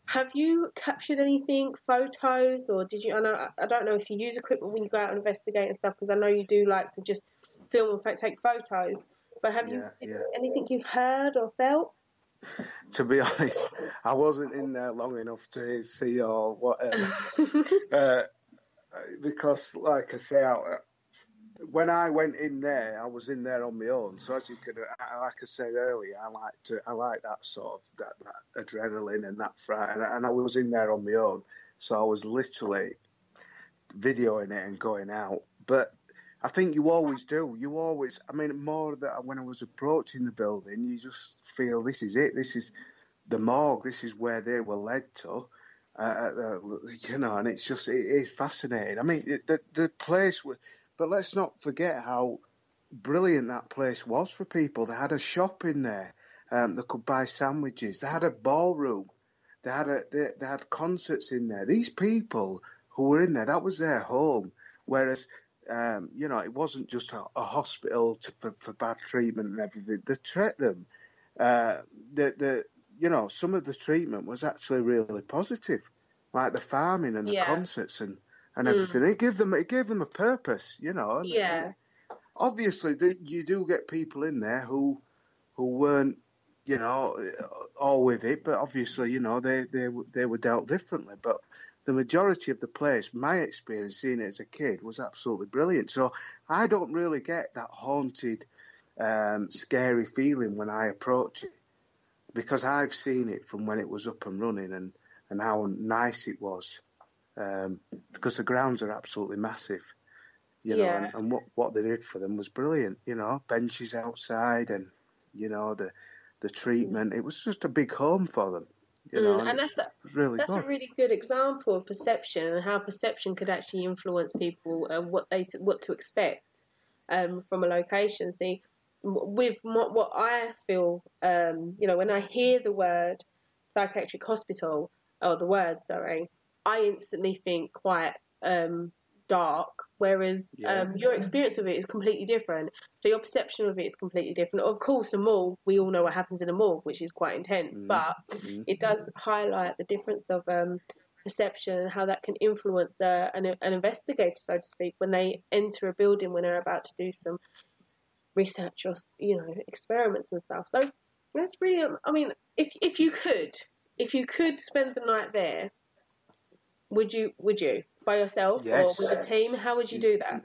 have you captured anything, photos, or did you? I don't know if you use equipment when you go out and investigate and stuff, because I know you do like to just film and take photos. But have you anything you heard or felt? To be honest, I wasn't in there long enough to see or whatever. Because, like I say, when I went in there, I was in there on my own. So as you could, like I said earlier, I like that sort of that adrenaline and that fright, and I was in there on my own. So I was literally videoing it and going out. But I think you always do. I mean, more that when I was approaching the building, you just feel this is it. This is the morgue. This is where they were led to. And it's just, it is fascinating. I mean, the place was, but let's not forget how brilliant that place was for people. They had a shop in there. They could buy sandwiches. They had a ballroom. They had concerts in there. These people who were in there, that was their home. Whereas, it wasn't just a hospital for bad treatment and everything. They treated them. Some of the treatment was actually really positive, like the farming and the concerts and everything. It gave them a purpose, And obviously, you do get people in there who weren't, all with it, but obviously, they were dealt differently. But the majority of the place, my experience seeing it as a kid, was absolutely brilliant. So I don't really get that haunted, scary feeling when I approach it, because I've seen it from when it was up and running and how nice it was. Because the grounds are absolutely massive, you know, and what they did for them was brilliant, you know, benches outside and, you know, the treatment. It was just a big home for them. You know, and that's a really good example of perception and how perception could actually influence people and what to expect from a location. See, with what I feel, you know, when I hear the word psychiatric hospital, I instantly think quite dark, whereas your experience of it is completely different. So your perception of it is completely different. Of course, a morgue, we all know what happens in a morgue, which is quite intense, but it does highlight the difference of perception and how that can influence an investigator, so to speak, when they enter a building when they're about to do some research or, you know, experiments and stuff. So that's really, I mean, if you could spend the night there, would you by yourself or with a team? How would you do that?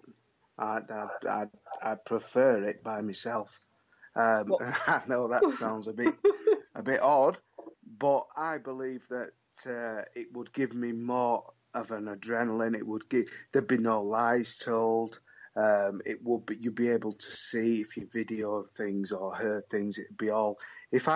I'd prefer it by myself. I know that sounds a bit odd, but I believe that it would give me more of an adrenaline. There'd be no lies told. You'd be able to see if you video things or heard things. It'd be all. If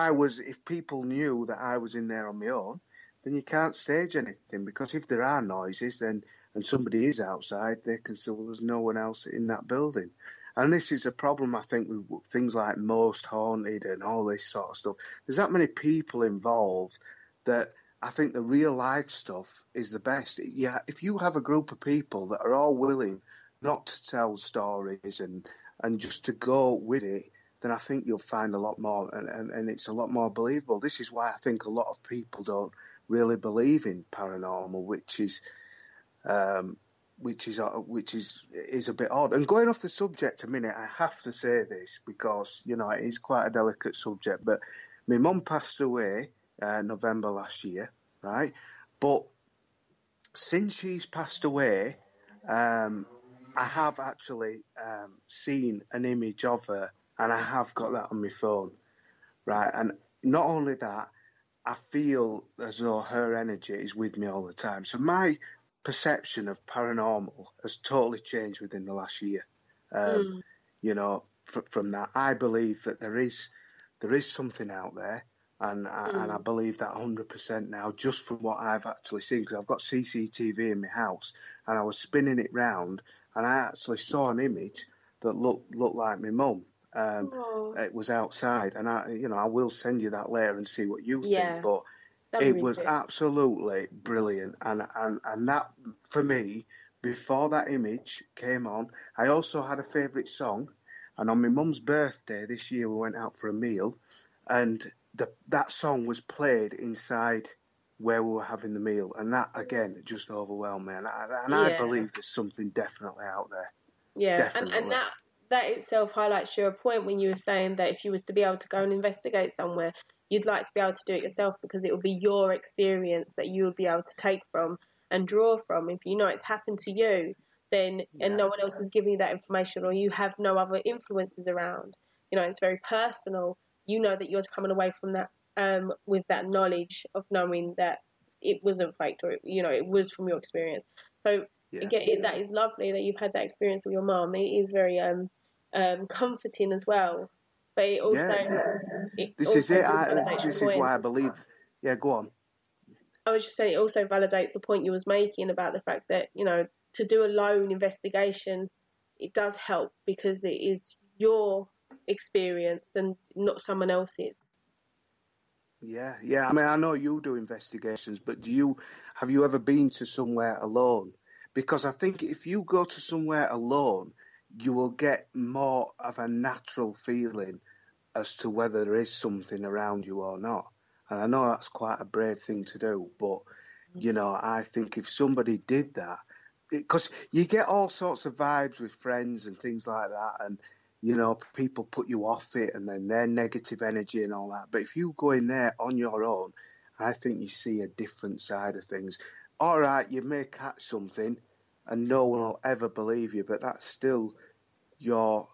people knew that I was in there on my own, then you can't stage anything, because if there are noises, and somebody is outside, they can still, there's no one else in that building. And this is a problem, I think, with things like Most Haunted and all this sort of stuff. There's that many people involved that I think the real life stuff is the best. Yeah, if you have a group of people that are all willing not to tell stories and just to go with it, then I think you'll find a lot more, and it's a lot more believable. This is why I think a lot of people don't really believe in paranormal, which is a bit odd. And going off the subject a minute, I have to say this because, you know, it is quite a delicate subject, but my mum passed away November last year, right? But since she's passed away, I have actually seen an image of her, and I have got that on my phone, right? And not only that, I feel as though her energy is with me all the time. So my perception of paranormal has totally changed within the last year. You know, from that, I believe that there is something out there, and I believe that 100% now, just from what I've actually seen, because I've got CCTV in my house, and I was spinning it round, and I actually saw an image that looked like my mum. It was outside, and I will send you that later and see what you think. But it was absolutely brilliant, and that for me, before that image came on, I also had a favourite song, and on my mum's birthday this year we went out for a meal, and that song was played inside where we were having the meal, and that again just overwhelmed me, and I believe there's something definitely out there. Yeah, definitely. and that itself highlights your point when you were saying that if you was to be able to go and investigate somewhere, you'd like to be able to do it yourself, because it would be your experience that you would be able to take from and draw from. If you know it's happened to you, then and no one else is giving you that information, or you have no other influences around, you know, it's very personal. You know that you're coming away from that with that knowledge of knowing that it wasn't faked, or it was from your experience. So again, that is lovely that you've had that experience with your mum. It is very comforting as well. But it also this is why I believe. Yeah, go on. I was just saying, it also validates the point you was making about the fact that, you know, to do a lone investigation, it does help because it is your experience and not someone else's. Yeah. I mean, I know you do investigations, but have you ever been to somewhere alone? Because I think if you go to somewhere alone, you will get more of a natural feeling as to whether there is something around you or not. And I know that's quite a brave thing to do, but, you know, I think if somebody did that, because you get all sorts of vibes with friends and things like that, and, you know, people put you off it and then their negative energy and all that. But if you go in there on your own, I think you see a different side of things. all right, you may catch something and no one will ever believe you, but that's still your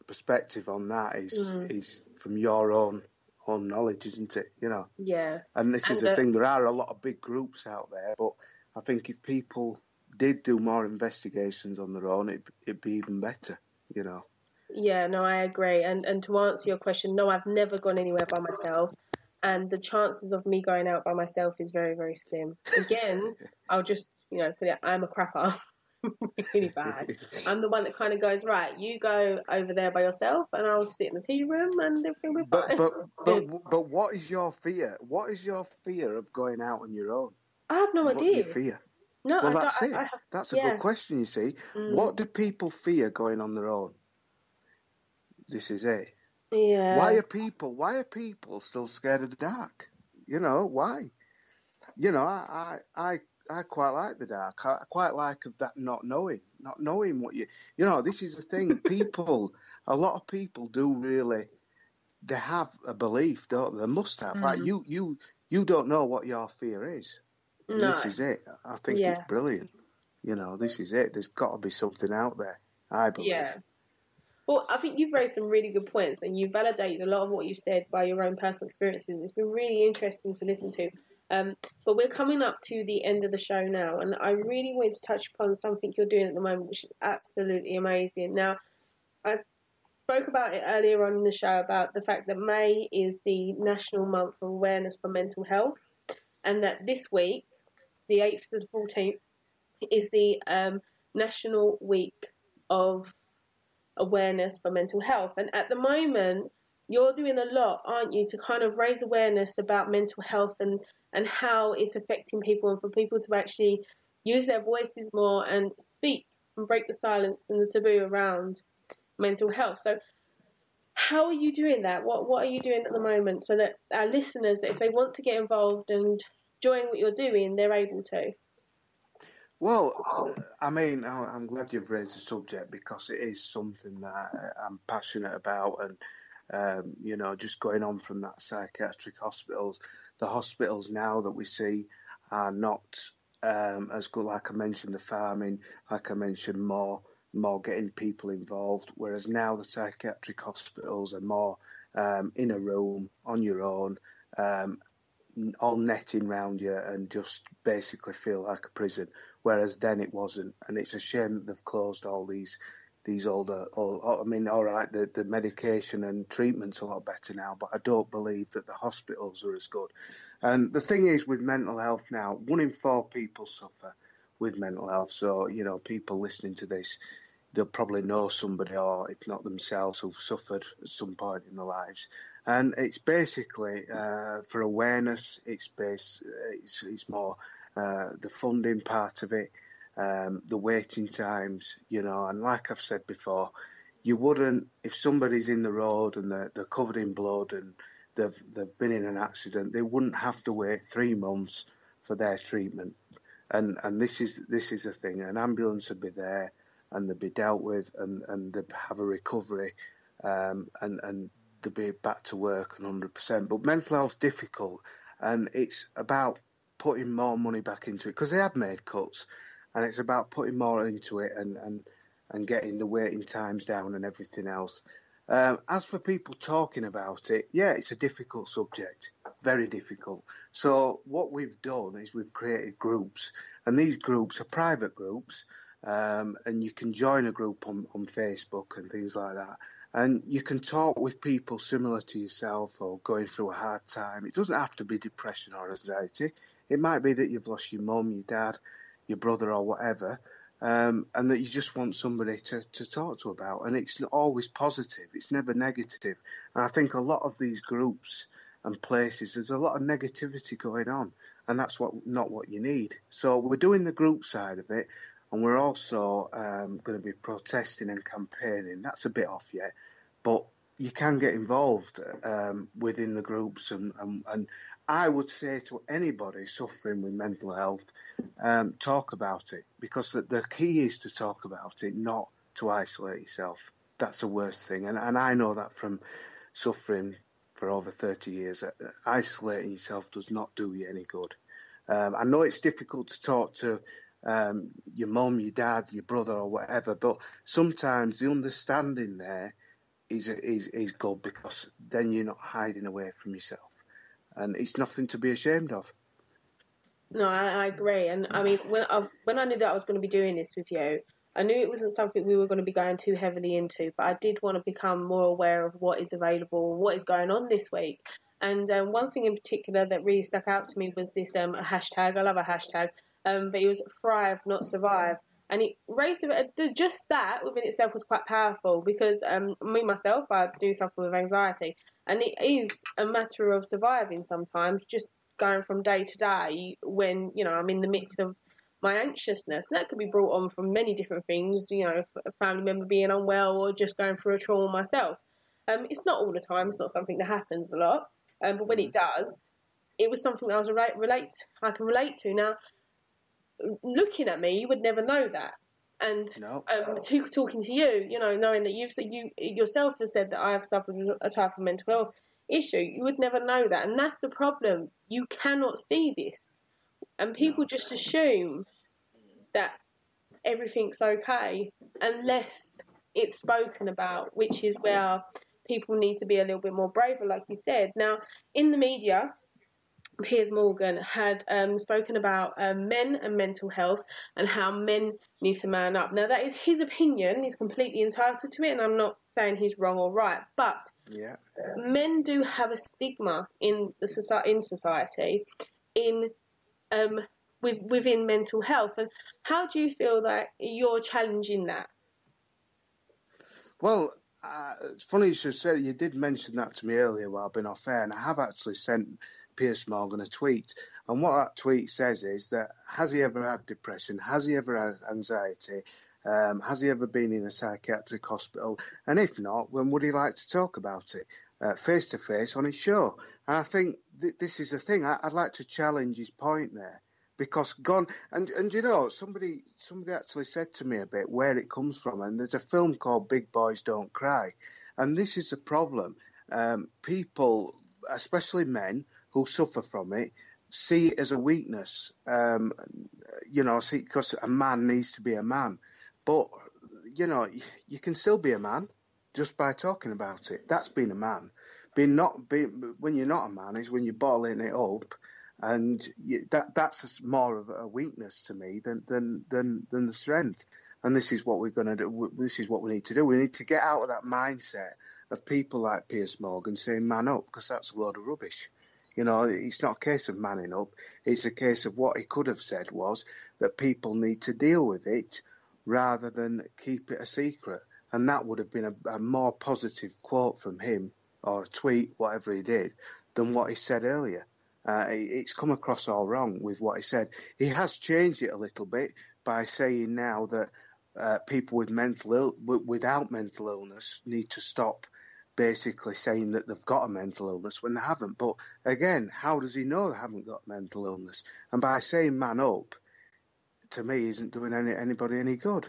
perspective on that is from your own knowledge, isn't it? You know. Yeah. And this is the thing. There are a lot of big groups out there, but I think if people did do more investigations on their own, it'd be even better. You know. Yeah, no, I agree. And to answer your question, no, I've never gone anywhere by myself. And the chances of me going out by myself is very, very slim. Again, I'll just, put it, I'm a crapper. Really bad. I'm the one that kind of goes, right, you go over there by yourself and I'll sit in the tea room and everything will be fine. But what is your fear? What is your fear of going out on your own? I have no idea. What do you fear? No, well, that's it. That's a good question, you see. What do people fear going on their own? This is it. Yeah. Why are people still scared of the dark? You know, why? You know, I quite like the dark. I quite like that not knowing what this is the thing. A lot of people do really, they have a belief, don't they? They must have. Like you don't know what your fear is. And no. This is it. I think it's brilliant. You know, this is it. There's got to be something out there, I believe. Yeah. Well, I think you've raised some really good points and you've validated a lot of what you've said by your own personal experiences. It's been really interesting to listen to. But we're coming up to the end of the show now, and I really wanted to touch upon something you're doing at the moment, which is absolutely amazing. Now, I spoke about it earlier on in the show about the fact that May is the National Month of Awareness for Mental Health, and that this week, the 8th to the 14th, is the National Week of Awareness for Mental Health. And at the moment, you're doing a lot, aren't you, to kind of raise awareness about mental health and how it's affecting people, and for people to actually use their voices more and speak and break the silence and the taboo around mental health. So how are you doing that? What are you doing at the moment so that our listeners, if they want to get involved and join what you're doing, they're able to? Well, I mean, I'm glad you've raised the subject because it is something that I'm passionate about, and just going on from that psychiatric hospitals, the hospitals now that we see are not as good. Like I mentioned, the farming, like I mentioned, more getting people involved. Whereas now the psychiatric hospitals are more in a room on your own. All netting round you and just basically feel like a prison, whereas then it wasn't. And it's a shame that they've closed all these older. I mean, all right, the medication and treatment's a lot better now, but I don't believe that the hospitals are as good. And the thing is, with mental health now, 1 in 4 people suffer with mental health. So people listening to this, they'll probably know somebody, or if not themselves, who've suffered at some point in their lives. And it's basically for awareness. It's more the funding part of it, the waiting times, And like I've said before, you wouldn't, if somebody's in the road and they're covered in blood and they've been in an accident, they wouldn't have to wait 3 months for their treatment. And this is the thing. An ambulance would be there and they'd be dealt with and they'd have a recovery and to be back to work 100%. But mental health's difficult, and it's about putting more money back into it because they have made cuts, and it's about putting more into it and getting the waiting times down and everything else. As for people talking about it, yeah, it's a difficult subject, very difficult. So what we've done is we've created groups, and these groups are private groups, and you can join a group on Facebook and things like that. And you can talk with people similar to yourself or going through a hard time. It doesn't have to be depression or anxiety. It might be that you've lost your mum, your dad, your brother or whatever, and that you just want somebody to talk to about. And it's always positive. It's never negative. And I think a lot of these groups and places, there's a lot of negativity going on, and that's not what you need. So we're doing the group side of it. And we're also going to be protesting and campaigning. That's a bit off yet, but you can get involved within the groups. And I would say to anybody suffering with mental health, talk about it, because the key is to talk about it, not to isolate yourself. That's the worst thing. And I know that from suffering for over 30 years. Isolating yourself does not do you any good. I know it's difficult to talk to your mum, your dad, your brother, or whatever, but sometimes the understanding there is good, because then you're not hiding away from yourself, and it's nothing to be ashamed of. No, I agree. And I mean, when I knew that I was going to be doing this with you, I knew it wasn't something we were going to be going too heavily into, but I did want to become more aware of what is available, what is going on this week. And one thing in particular that really stuck out to me was this hashtag. I love a hashtag, but it was thrive, not survive. And it raised just that within itself was quite powerful, because me myself, I do suffer with anxiety, and it is a matter of surviving sometimes, just going from day to day when, you know, I'm in the midst of my anxiousness. And that could be brought on from many different things, you know, a family member being unwell or just going through a trauma myself. It's not all the time, it's not something that happens a lot, but when it does, it was something that I can relate to. Now, looking at me, you would never know that. And No. Talking to you, you know, knowing that you yourself have said that I have suffered with a type of mental health issue, you would never know that. And that's the problem. You cannot see this. And people just assume that everything's okay unless it's spoken about, which is where people need to be a little bit more braver, like you said. Now, in the media, Piers Morgan had spoken about men and mental health and how men need to man up. Now, that is his opinion. He's completely entitled to it, and I'm not saying he's wrong or right. But men do have a stigma in society within mental health. And how do you feel that you're challenging that? Well, it's funny you should say, you did mention that to me earlier while I've been off air, and I have actually sent Piers Morgan a tweet. And what that tweet says is that, has he ever had depression? Has he ever had anxiety? Has he ever been in a psychiatric hospital? And if not, when would he like to talk about it face to face on his show? And I think this is the thing. I'd like to challenge his point there, because and you know, somebody actually said to me a bit where it comes from, and there's a film called Big Boys Don't Cry, and this is the problem. People, especially men who suffer from it, see it as a weakness, you know, because a man needs to be a man. But, you know, you can still be a man just by talking about it. That's being a man. When you're not a man is when you're bottling it up, and that's more of a weakness to me than the strength. And this is what we're going to do. This is what we need to do. We need to get out of that mindset of people like Piers Morgan saying man up, because that's a load of rubbish. You know, it's not a case of manning up. It's a case of what he could have said was that people need to deal with it rather than keep it a secret. And that would have been a more positive quote from him, or a tweet, whatever he did, than what he said earlier. It's come across all wrong with what he said. He has changed it a little bit by saying now that people without mental illness need to stop basically saying that they've got a mental illness when they haven't. But again, how does he know they haven't got mental illness? And by saying man up, to me, isn't doing anybody any good.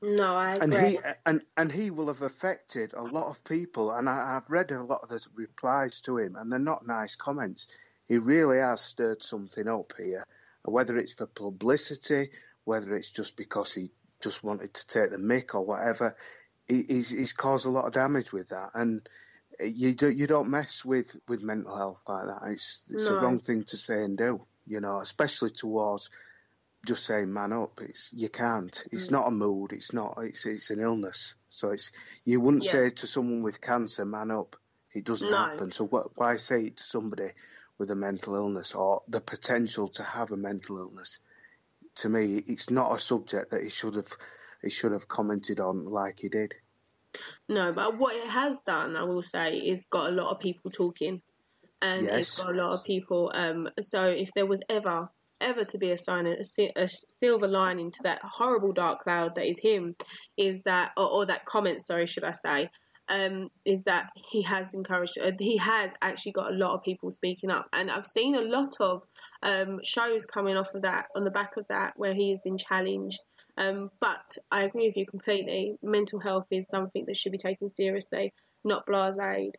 No, I agree. And he will have affected a lot of people, and I've read a lot of the replies to him, and they're not nice comments. He really has stirred something up here, whether it's for publicity, whether it's just because he just wanted to take the mick or whatever. He's caused a lot of damage with that, and you don't mess with mental health like that. It's the wrong thing to say and do, you know, especially towards just saying man up. You can't. It's not a mood. It's an illness. So you wouldn't say to someone with cancer, man up. It doesn't happen. So why say it to somebody with a mental illness or the potential to have a mental illness? To me, it's not a subject that he should have commented on like he did. No, but what it has done, I will say, is got a lot of people talking, and it's got a lot of people. So if there was ever to be a silver lining to that horrible dark cloud that is him, is that, or that comment, sorry, should I say, is that he has encouraged, he has actually got a lot of people speaking up, and I've seen a lot of shows coming off of that, on the back of that, where he has been challenged. But I agree with you completely. Mental health is something that should be taken seriously, not blasé.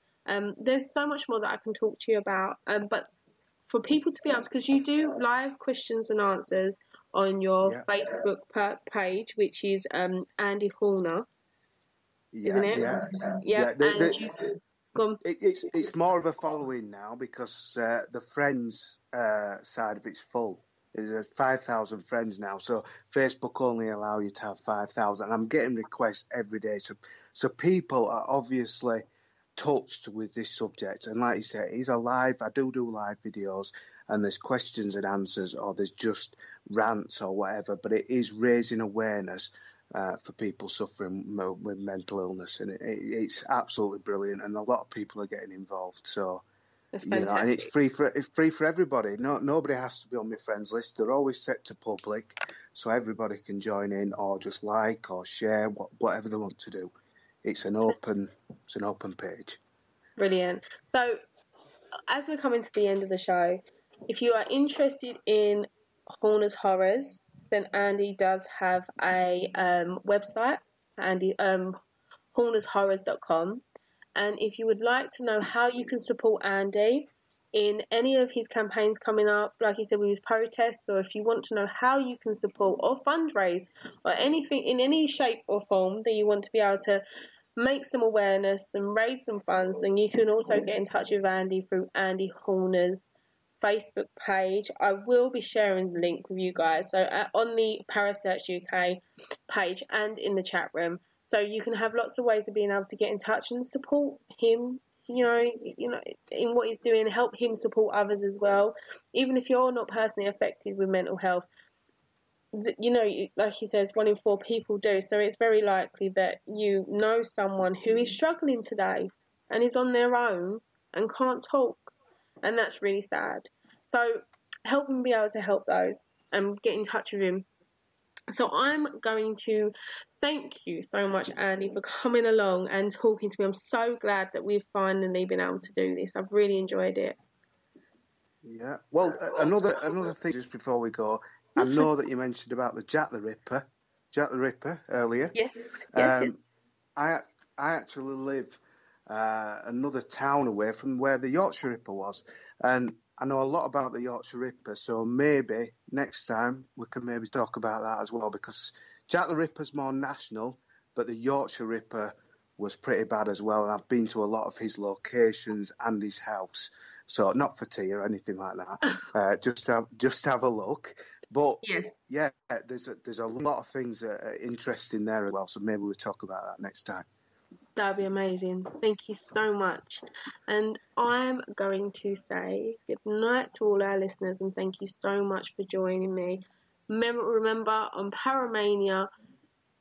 There's so much more that I can talk to you about, but for people to be able to, because you do live questions and answers on your Facebook page, which is Andy Horner, isn't it? Yeah. And you, go on. It's more of a following now because the friends side of it's full. There's 5,000 friends now, so Facebook only allow you to have 5,000. I'm getting requests every day, so people are obviously touched with this subject. And like you said, it's a live. I do live videos, and there's questions and answers, or there's just rants or whatever. But it is raising awareness for people suffering with mental illness, and it's absolutely brilliant. And a lot of people are getting involved. So. That's fantastic. And it's free for everybody. Nobody has to be on my friends list. They're always set to public, so everybody can join in or just like or share whatever they want to do. It's an open page. Brilliant. So, as we're coming to the end of the show, if you are interested in Horner's Horrors, then Andy does have a website, hornershorrors.com. And if you would like to know how you can support Andy in any of his campaigns coming up, like he said with his protests, or if you want to know how you can support or fundraise or anything in any shape or form that you want to be able to make some awareness and raise some funds, then you can also get in touch with Andy through Andy Horner's Facebook page. I will be sharing the link with you guys, so on the Parasearch UK page and in the chat room. So you can have lots of ways of being able to get in touch and support him, you know, in what he's doing, help him support others as well. Even if you're not personally affected with mental health, you know, like he says, 1 in 4 people do. So it's very likely that you know someone who is struggling today and is on their own and can't talk. And that's really sad. So help him be able to help those and get in touch with him. So I'm going to thank you so much, Andy, for coming along and talking to me. I'm so glad that we've finally been able to do this. I've really enjoyed it. Yeah. Well, another thing just before we go, I know that you mentioned about the Jack the Ripper earlier. Yes. I actually live another town away from where the Yorkshire Ripper was, and I know a lot about the Yorkshire Ripper, so maybe next time we can maybe talk about that as well, because Jack the Ripper's more national, but the Yorkshire Ripper was pretty bad as well, and I've been to a lot of his locations and his house, so not for tea or anything like that, just have a look. But yeah, there's a lot of things that are interesting there as well, so maybe we'll talk about that next time. That'd be amazing. Thank you so much. And I'm going to say good night to all our listeners, and thank you so much for joining me. Remember, on Paramania,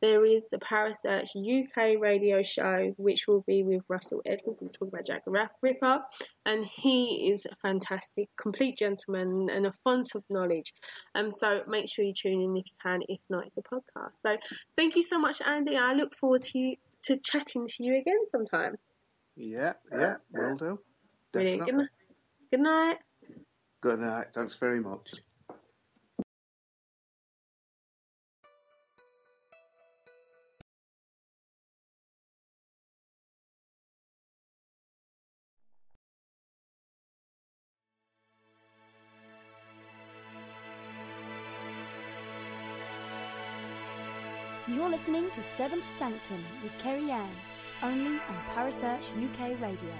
there is the Parasearch UK radio show, which will be with Russell Edwards. We'll talk about Jack the Ripper, and he is a fantastic, complete gentleman and a font of knowledge. So make sure you tune in if you can. If not, it's a podcast. So thank you so much, Andy. I look forward to chatting to you again sometime. Yeah, will do. Brilliant. Definitely. Good night. Good night. Thanks very much. You're listening to 7th Sanctum with Kerry Ann, only on Parasearch UK Radio.